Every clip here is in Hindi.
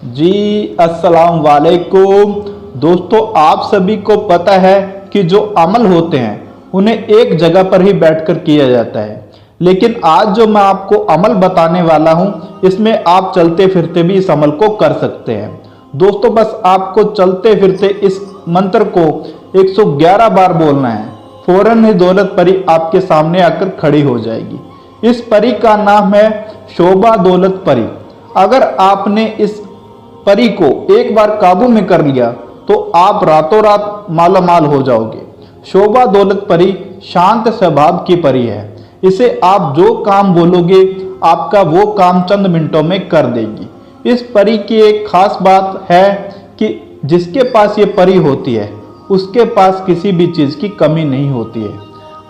जी अस्सलाम वालेकुम दोस्तों, आप सभी को पता है कि जो अमल होते हैं उन्हें एक जगह पर ही बैठकर किया जाता है। लेकिन आज जो मैं आपको अमल बताने वाला हूं, इसमें आप चलते फिरते भी इस अमल को कर सकते हैं। दोस्तों, बस आपको चलते फिरते इस मंत्र को 111 बार बोलना है। फौरन ही दौलत परी आपके सामने आकर खड़ी हो जाएगी। इस परी का नाम है शोभा दौलत परी। अगर आपने इस परी को एक बार काबू में कर लिया तो आप रातों रात मालामाल हो जाओगे। शोभा दौलत परी शांत स्वभाव की परी है। इसे आप जो काम बोलोगे आपका वो काम चंद मिनटों में कर देगी। इस परी की एक खास बात है कि जिसके पास ये परी होती है उसके पास किसी भी चीज की कमी नहीं होती है।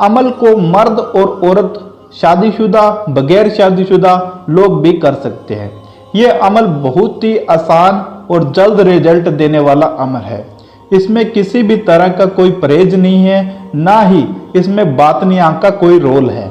अमल को मर्द और औरत, शादीशुदा, बगैर शादीशुदा लोग भी कर सकते हैं। ये अमल बहुत ही आसान और जल्द रिजल्ट देने वाला अमल है। इसमें किसी भी तरह का कोई परहेज नहीं है, ना ही इसमें बातनी आंख का कोई रोल है।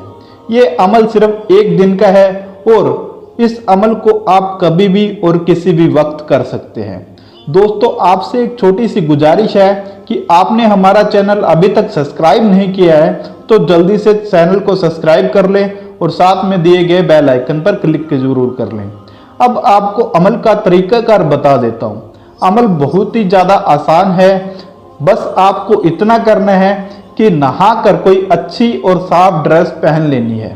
ये अमल सिर्फ एक दिन का है और इस अमल को आप कभी भी और किसी भी वक्त कर सकते हैं। दोस्तों, आपसे एक छोटी सी गुजारिश है कि आपने हमारा चैनल अभी तक सब्सक्राइब नहीं किया है तो जल्दी से चैनल को सब्सक्राइब कर लें और साथ में दिए गए बेल आइकन पर क्लिक जरूर कर लें। अब आपको अमल का तरीकाकार बता देता हूँ। अमल बहुत ही ज़्यादा आसान है। बस आपको इतना करना है कि नहाकर कोई अच्छी और साफ ड्रेस पहन लेनी है,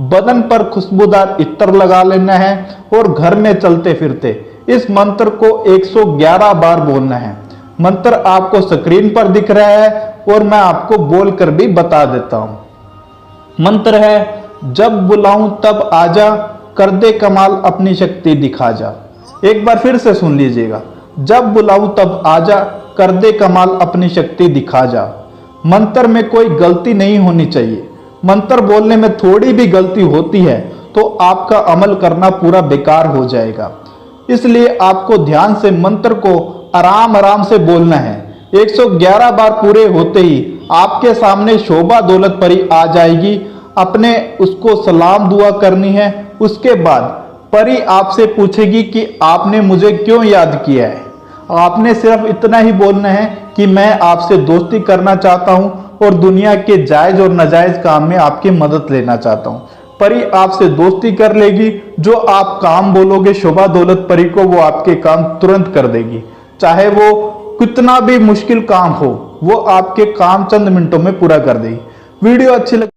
बदन पर खुशबूदार इत्र लगा लेना है और घर में चलते फिरते इस मंत्र को 111 बार बोलना है। मंत्र आपको स्क्रीन पर दिख रहा है और मैं आपको बोलकर भी बता देता हूँ। मंत्र है, जब बुलाऊं तब आजा, कर दे कमाल अपनी शक्ति दिखा जा। एक बार फिर से सुन लीजिएगा, जब बुलाऊं तब आजा, कर दे कमाल अपनी शक्ति दिखा जा। मंत्र में कोई गलती नहीं होनी चाहिए। मंत्र बोलने में थोड़ी भी गलती होती है तो आपका अमल करना पूरा बेकार हो जाएगा। इसलिए आपको ध्यान से मंत्र को आराम आराम से बोलना है। 111 बार पूरे होते ही आपके सामने शोभा दौलत परी आ जाएगी। अपने उसको सलाम दुआ करनी है। उसके बाद परी आपसे पूछेगी कि आपने मुझे क्यों याद किया है। आपने सिर्फ इतना ही बोलना है कि मैं आपसे दोस्ती करना चाहता हूं और दुनिया के जायज और नाजायज काम में आपकी मदद लेना चाहता हूं। परी आपसे दोस्ती कर लेगी। जो आप काम बोलोगे शोभा दौलत परी को, वो आपके काम तुरंत कर देगी। चाहे वो कितना भी मुश्किल काम हो, वो आपके काम चंद मिनटों में पूरा कर देगी। वीडियो अच्छी लगी